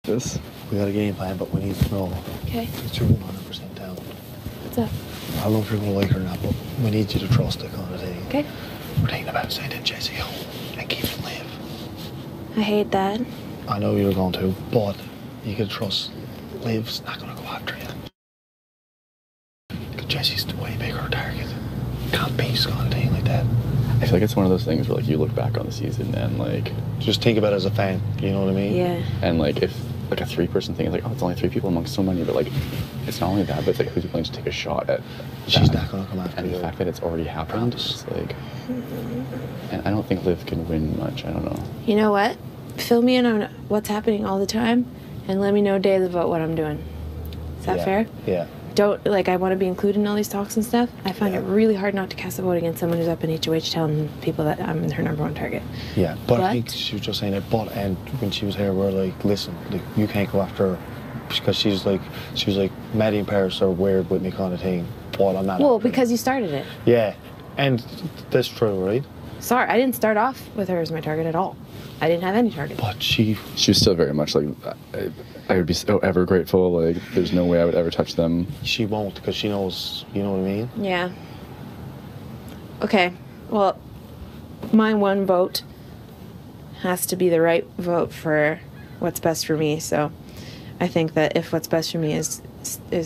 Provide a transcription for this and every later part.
This. We got a game plan, but we need to know. Okay. It's your 100% down. What's up? I don't know if you're going to like her or not, but we need you to trust the kind of thing. Okay. We're thinking about sending Jesse home and keeping Liv. I hate that. I know you're going to, but you can trust Liv's not going to go after you. Because Jesse's the way bigger target. Can't be kind of thing like that. I feel like it's one of those things where like you look back on the season and like Just think about it as a fan, you know what I mean? Yeah. and like if like a 3-person thing is like, oh, it's only 3 people amongst so many, but like it's not only that, but it's like who's willing to take a shot at She's that. not going to come after And you. the fact that it's already happened, it's like, and I don't think Liv can win much. I don't know. You know what? Fill me in on what's happening all the time and let me know daily about what I'm doing. Is that fair? Yeah. Don't, like, I want to be included in all these talks and stuff. I find it really hard not to cast a vote against someone who's up in HOH telling people that I'm her number 1 target. Yeah, but I think she was just saying that. But and when she was here, we're like, listen, like, you can't go after her because she was like, Maddy and Paris are weird with me kind of thing. But I'm not. Well, after because her. you started it. Yeah, and that's true, right? Sorry, I didn't start off with her as my target at all. I didn't have any target. But she was still very much like, I would be so ever grateful. Like, there's no way I would ever touch them. She won't because she knows. You know what I mean? Yeah. Okay. Well, my one vote has to be the right vote for what's best for me. So I think that if what's best for me is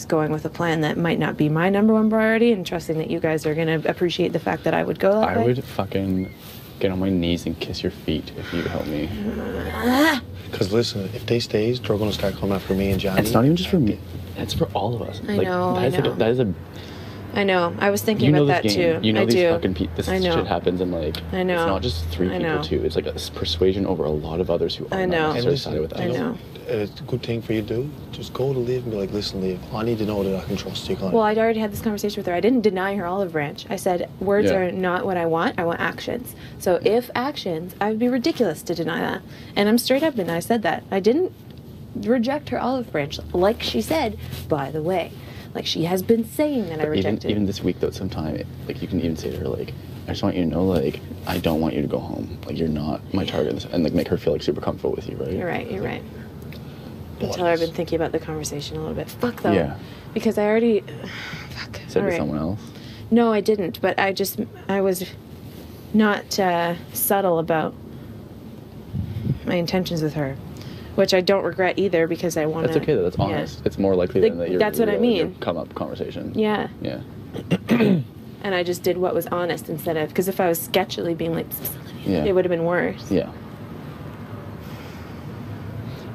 going with a plan that might not be my number 1 priority, and trusting that you guys are going to appreciate the fact that I would go that way. I would fucking get on my knees and kiss your feet if you help me. Because listen, if they stays, they're going to start coming after me and Johnny. It's not even just for me. It's for all of us. I know. That is a. I know. I was thinking about that too. You know I these do. fucking people. This shit happens, and like, I know. It's not just 3 people too. It's like a persuasion over a lot of others who are not necessarily sided with us. I know. It's a good thing for you to do. Just go to Liv and be like, listen, Liv, I need to know that I can trust you. Well, I'd already had this conversation with her. I didn't deny her olive branch. I said, words are not what I want actions. So if actions, I would be ridiculous to deny that. And I'm straight up, and I said that. I didn't reject her olive branch, like she said, by the way. Like, she has been saying that I rejected. Even this week, though, sometime, like, you can even say to her, like, I just want you to know, like, I don't want you to go home. Like, you're not my target. And, like, make her feel, like, super comfortable with you, right? You're right. Tell her I've been thinking about the conversation a little bit. Fuck, though. Yeah. Because I already... Fuck. Said to someone else? No, I didn't. But I was not subtle about my intentions with her. Which I don't regret either, because I want to... That's okay, though. That's honest. It's more likely than that you're... That's what I mean. Come-up conversation. Yeah. Yeah. And I just did what was honest instead of... Because if I was sketchily being like... It would have been worse. Yeah.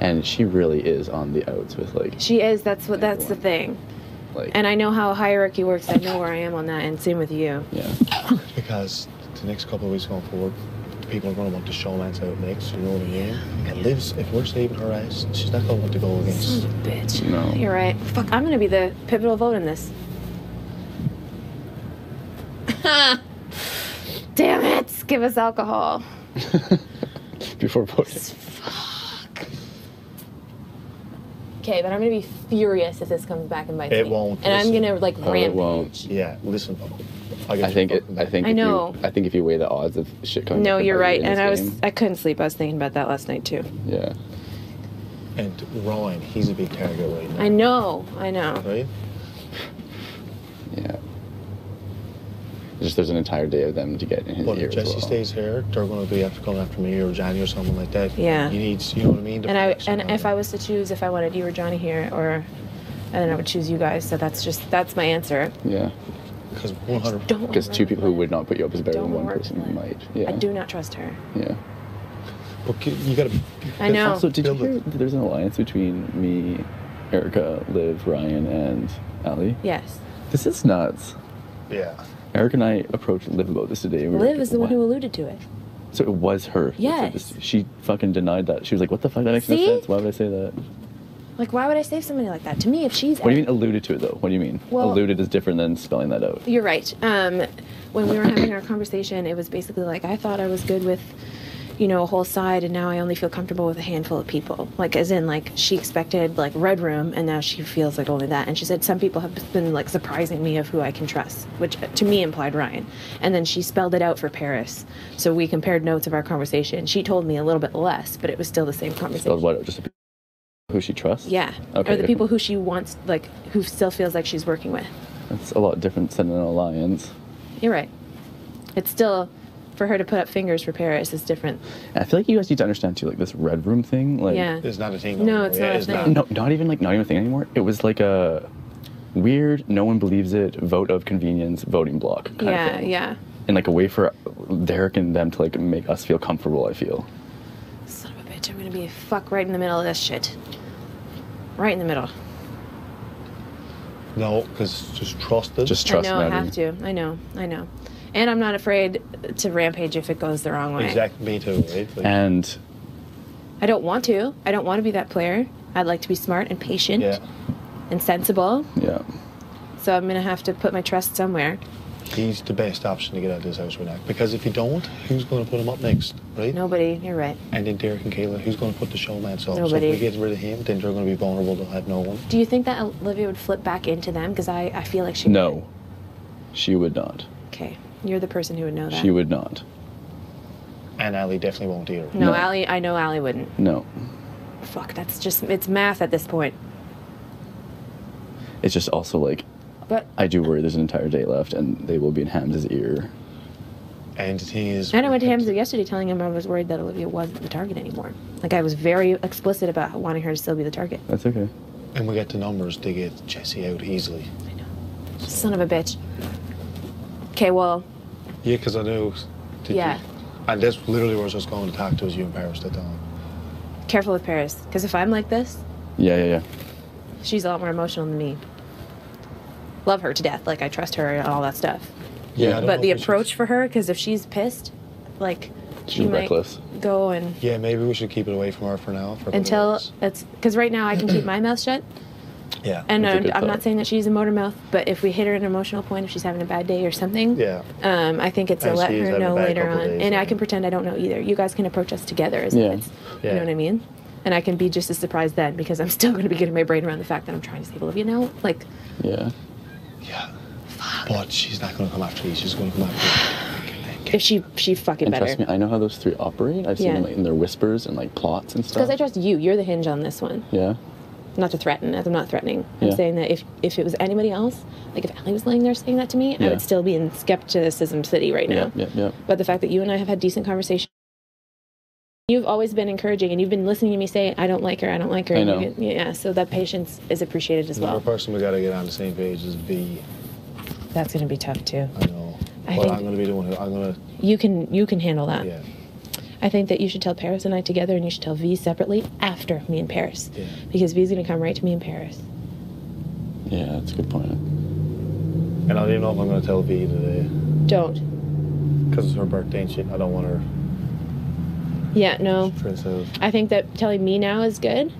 And she really is on the outs with, like... She is. That's the thing. Like, and I know how hierarchy works. I know where I am on that, and same with you. Yeah. Because the next couple of weeks going forward, people are going to want the showman's out next, you know what I mean? And Liv's, if we're saving her ass, she's not going to want to go against... Son of a bitch. No. You're right. Fuck, I'm going to be the pivotal vote in this. Damn it! Give us alcohol. Before voting. Fuck. Okay, but I'm going to be furious if this comes back and bites me. It won't. And I'm going to, like, rampage. It won't. Yeah, listen. I think if you weigh the odds of shit coming. No, you're right. And game, I couldn't sleep. I was thinking about that last night too. Yeah. And Ryan, he's a big target right now. I know. Right? Yeah. There's an entire day of them to get in his ear. But if Jesse stays here, they're going to be coming after me or Johnny or someone like that. Yeah. You know what I mean? And if I was to choose if I wanted you or Johnny here, and then I would choose you guys. So that's my answer. Yeah. Because 100. Because 2 people who would not put you up is better than 1 person might. Yeah. I do not trust her. Yeah. But you got to. I know. Also, did you hear that there's an alliance between me, Erica, Liv, Ryan, and Ali? Yes. This is nuts. Yeah. Eric and I approached Liv about this today. Liv is the one who alluded to it. So it was her. Yes. She fucking denied that. She was like, what the fuck? That makes no sense. Why would I say that? Like, why would I save somebody like that? To me, if she's... What do you mean alluded to it, though? What do you mean? Well, alluded is different than spelling that out. You're right. When we were having our conversation, it was basically like, I thought I was good with, a whole side, and now I only feel comfortable with a handful of people. Like, as in, like, she expected, like, Red Room, and now she feels like only that. And she said, some people have been, like, surprising me of who I can trust, which to me implied Ryan. And then she spelled it out for Paris. So we compared notes of our conversation. She told me a little bit less, but it was still the same conversation. Spelled what? Just a Who she trusts? Yeah. Okay. Or the people who she wants, like, who still feels like she's working with. That's a lot different than an alliance. You're right. It's still, for her to put up fingers for Paris is different. And I feel like you guys need to understand too, like this red room thing. Like, Yeah. It's not a thing. No, anymore. it's Yeah, not a thing. not. no, not even a thing anymore. It was like a weird, no one believes it, vote of convenience, voting block kind of Yeah, thing. yeah. And like a way for Derek and them to like make us feel comfortable, I feel. Son of a bitch, I'm gonna be fuck right in the middle of this shit. Right in the middle. No, because just trust it. Just trust I know I Maddy. have to. I know. And I'm not afraid to rampage if it goes the wrong way. Exactly, me too, right? Like, And I don't want to. I don't want to be that player. I'd like to be smart and patient yeah, and sensible. yeah. So I'm gonna have to put my trust somewhere. he's the best option to get out of this house right now. Because if you don't, who's going to put him up next, right? Nobody. You're right. And then Derek and Kayla, who's going to put the showman up? So Nobody. if we get rid of him, then they're going to be vulnerable to have no one. Do you think that Olivia would flip back into them? Because I feel like she would. No. She would not. Okay. You're the person who would know that. She would not. And Ali definitely won't either. No, No. Allie. I know Allie wouldn't. No. Fuck. That's just. It's math at this point. It's just also like, But I do worry there's an entire day left and they will be in Hamza's ear. And the thing is... and I went to him yesterday telling him I was worried that Olivia wasn't the target anymore. Like I was very explicit about wanting her to still be the target. That's okay. And we get the numbers to get Jesse out easily. I know. Son of a bitch. Okay, well, Yeah, because I know... Yeah. And that's literally where I was just going to talk to was you in Paris that time. careful with Paris. Because if I'm like this, Yeah. she's a lot more emotional than me. Love her to death. Like, I trust her and all that stuff. Yeah, I don't But know the if we should- approach for her, because if she's pissed, like, she She's might reckless. go and... Yeah, maybe we should keep it away from her for now. For a Until little it's... Because right now I can keep my mouth shut. bit. Yeah. And That's a good I'm not thought. saying that she's a motor mouth, but if we hit her at an emotional point, if she's having a bad day or something, Yeah. I think it's to And let she is her having a know bad later couple on. days, And I yeah. can pretend I don't know either. You guys can approach us together as Yeah. kids. You Yeah. know what I mean? And I can be just as surprised then because I'm still going to be getting my brain around the fact that I'm trying to save Olivia now. Like, Yeah. Yeah. But she's not going to come after you. She's going to come after if she fucking And better. trust me, I know how those three operate. I've seen Yeah. them like, in their whispers and like plots and stuff. Because I trust you. You're the hinge on this one. Yeah. Not to threaten, as I'm not threatening. I'm Yeah. saying that if it was anybody else, like if Allie was laying there saying that to me, I Yeah. would still be in skepticism city right now. Yeah. But the fact that you and I have had decent conversation, you've always been encouraging, and you've been listening to me say, I don't like her. I And know. yeah, so that patience is appreciated as Another well. person we got to get on the same page is V. That's going to be tough too. I know. I But think- I'm going to be the one who... I'm going to... You can handle that. Yeah. I think that you should tell Paris and I together, and you should tell V separately after me and Paris. Yeah. Because V's going to come right to me and Paris. Yeah, that's a good point. And I don't even know if I'm going to tell V today. Don't. Because it's her birthday and shit. I don't want her... Yeah, no. Princess. I think that telling me now is good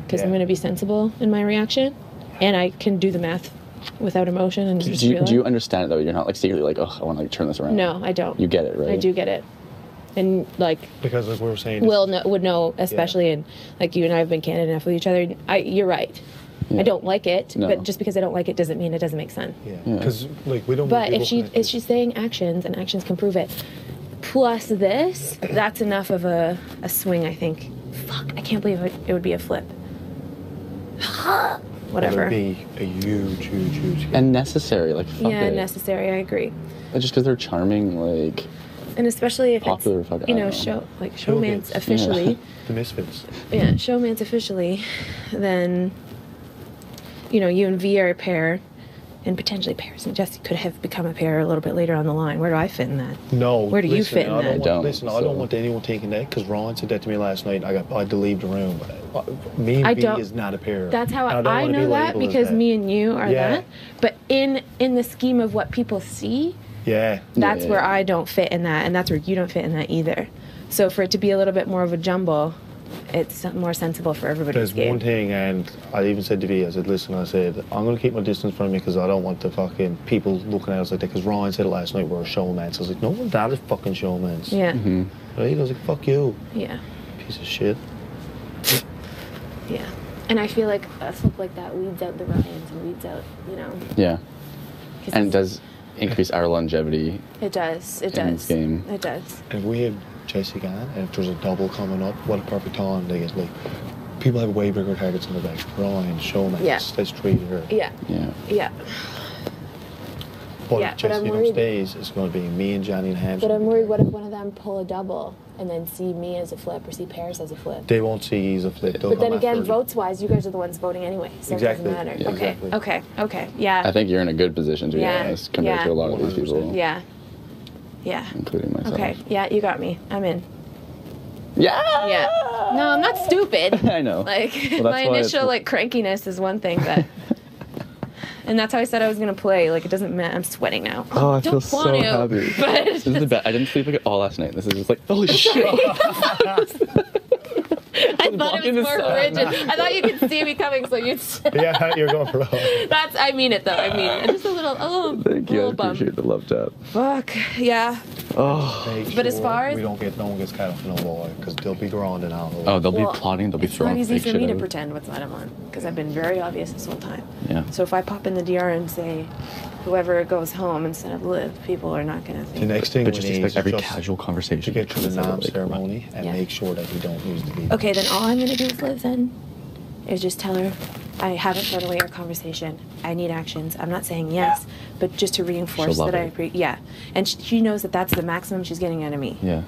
because I'm Yeah. going to be sensible in my reaction, and I can do the math without emotion and just Do you realize. understand it though? You're not like secretly like, oh, I want to like turn this around. No, I don't. You get it, right? I do get it, and like Because like we were saying... Will would know, especially, and like you and I have been candid enough with each other. You're right. Yeah. I don't like it, No. but just because I don't like it doesn't mean it doesn't make sense. Yeah. Yeah. Because like we don't... But want if people she's saying actions and actions can prove it, plus this, that's enough of a swing. I think. Fuck! I can't believe it would be a flip. It Whatever. would be a huge... And necessary, like fuck Yeah, it. necessary. I agree. Just because they're charming, like And especially if Popular it's, fuck- you I know, don't know. showman's Showbiz. officially, The Misfits. yeah, showman's officially, then, you know, you and V are a pair, and potentially Paris and Jesse could have become a pair a little bit later on the line. Where do I fit in that? No. Where do you listen, fit in I that? don't want, I listen, I don't, don't so- want anyone taking that because Ron said that to me last night. I had to leave the room. Me and I V don't- is not a pair. That's how And I don't wanna know be that labeled as because that. me and you are Yeah. that. But in the scheme of what people see, Yeah. that's Yeah. where I don't fit in that, and that's where you don't fit in that either. So for it to be a little bit more of a jumble, it's more sensible for everybody's There's game. one thing, and I even said to V, I said, listen, I said, I'm going to keep my distance from you because I don't want the fucking people looking at us like that. Because Ryan said it last night, we're showmans. So I was like, no, we're not a fucking showmans. Yeah, Right? I was like, fuck you, yeah, piece of shit. yeah. And I feel like a flip like that weeds out the Ryans and weeds out, you know. yeah. 'cause And it it's- does increase our longevity. It does. It in does. this game. It does. And if we have Jesse gone, and if there's a double coming up, what a perfect time to get like People have way bigger targets on their back. Ryan, showmates, Yeah. let's treat her. Yeah. Yeah. Yeah. But Yeah, if but I'm Jesse worried- stays, it's going to be me and Johnny and Hams. But I'm worried, what if one of them pull a double and then see me as a flip or see Paris as a flip? They won't see he's a flip. They'll But then come again, after you. votes-wise, you guys are the ones voting anyway, so Exactly. it doesn't matter. Yeah, Okay, exactly. okay, yeah. I think you're in a good position, to be Yeah. honest, compared Yeah. to a lot of these people, 100%. Yeah. Yeah. including myself. Okay, yeah, you got me. I'm in. Yeah. Yeah. No, I'm not stupid. I know. Like, Well, that's my why initial, it's- like, crankiness is one thing, but... And that's how I said I was going to play. Like, it doesn't matter. I'm sweating now. Oh, I Don't feel want so to, happy. But This is the best. I didn't sleep like it all last night. This is just like, holy shit. I thought it Walking was the more sun. rigid. I thought you could see me coming, so you'd... Yeah, you're going for That's, I mean it, though. I mean it. Just a little Thank you. I little bump. appreciate the love tap. Fuck, yeah. Oh. But as far as- no one gets caught off in a wall because they'll be grinding out. Oh, they'll Well, be plotting. They'll be it's throwing not easy fake for shit me to out. pretend what side I'm on, because I've been very obvious this whole time. Yeah. So if I pop in the DR and say, whoever goes home instead of live, people are not going to The think... next thing But we just need expect is every just casual conversation to get to the turn into, NAM like, ceremony and Yeah. make sure that we don't use the beat. Okay, then all I'm going to do with Liv then is just tell her I haven't thrown away our conversation. I need actions. I'm not saying yes, but just to reinforce She'll love that I it. agree. Yeah. And she knows that that's the maximum she's getting out of me. Yeah.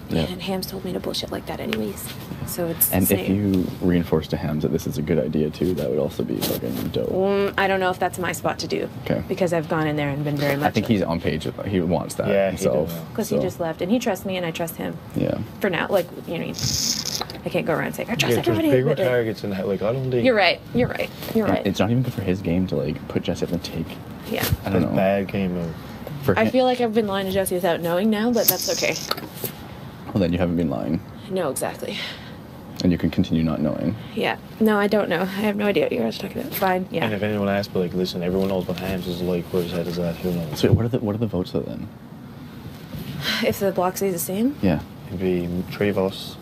Yeah. And Hams told me to bullshit like that anyways. So it's And the if same. you reinforce to Hams that this is a good idea too, that would also be fucking dope. I don't know if that's my spot to do. Okay. Because I've gone in there and been very much... I think he's on page with he wants that Yeah, he himself. does. Because so, he just left. And he trusts me and I trust him. Yeah. For now. Like, you know, I can't go around saying, I trust Yeah, there's everybody. bigger but, like, targets in that. Like, I don't think You're right. You're right. You're And right. it's not even good for his game to like put Jesse up and take. Yeah. I don't it's a know. bad game of. For I him- feel like I've been lying to Jesse without knowing now, but that's okay. Well, then you haven't been lying, No, exactly. and you can continue not knowing. Yeah. No, I don't know. I have no idea what you guys are talking about. Fine. And Yeah. if anyone asks, but like, listen, everyone knows what Hams is like. Where his head is at. Who knows? So what are the votes though then? If the block stays the same, Yeah. It'd be three of us,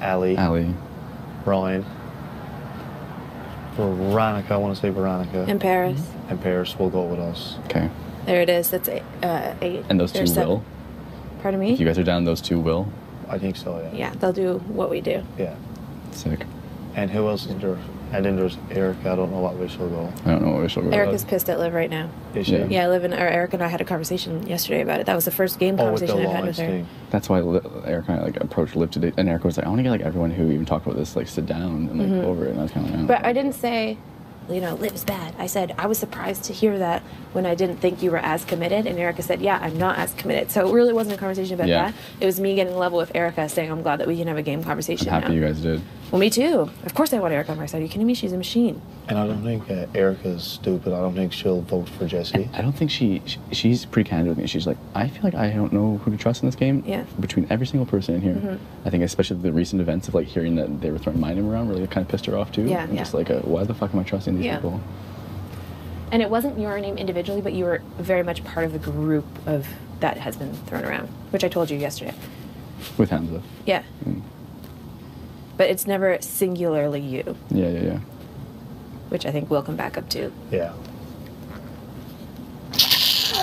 Ali, Ali. Ryan, Veronica. I want to say Veronica, in Paris. and Paris will go with us. Okay. There it is. That's eight. And those two There's seven. will. Pardon me? If you guys are down, those two will. I think so. Yeah. Yeah, they'll do what we do. Yeah. Sick. And who else is there? And then there's Erica. I don't know what way she'll go. I don't know what we shall go. Erica's pissed at Liv right now. Is she? Yeah. Yeah, Eric and I had a conversation yesterday about it. That was the first game Oh, with the conversation I've had lines with her. thing. That's why Eric and I like approached Liv today, and Eric was like, "I want to get like everyone who even talked about this like sit down and like go over it." And I was kind of like, "Oh." But I didn't say, you know, Liv's bad. I said, I was surprised to hear that when I didn't think you were as committed. And Erica said, yeah, I'm not as committed. So it really wasn't a conversation about Yeah. that. It was me getting level with Erica saying, I'm glad that we can have a game conversation I'm happy now. you guys did. Well, me too. Of course I want Erica on my side. Are you kidding me? She's a machine. And I don't think Erica's stupid. I don't think she'll vote for Jesse. I don't think she's pretty candid with me. She's like, I feel like I don't know who to trust in this game. Yeah. Between every single person in here, I think especially the recent events of like hearing that they were throwing my name around really kind of pissed her off too. Yeah, I'm yeah. just like, why the fuck am I trusting these Yeah. people? And it wasn't your name individually, but you were very much part of the group of that has been thrown around, which I told you yesterday. With Hamza. Yeah. But it's never singularly you, Yeah. which I think we'll come back up to. Yeah.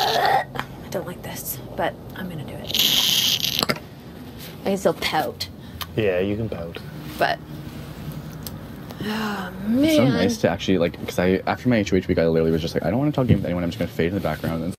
I don't like this, but I'm gonna do it. I can still pout, Yeah, you can pout. but oh man, It's so nice to actually like, because after my HOH week, I literally was just like, I don't want to talk game with anyone. I'm just gonna fade in the background and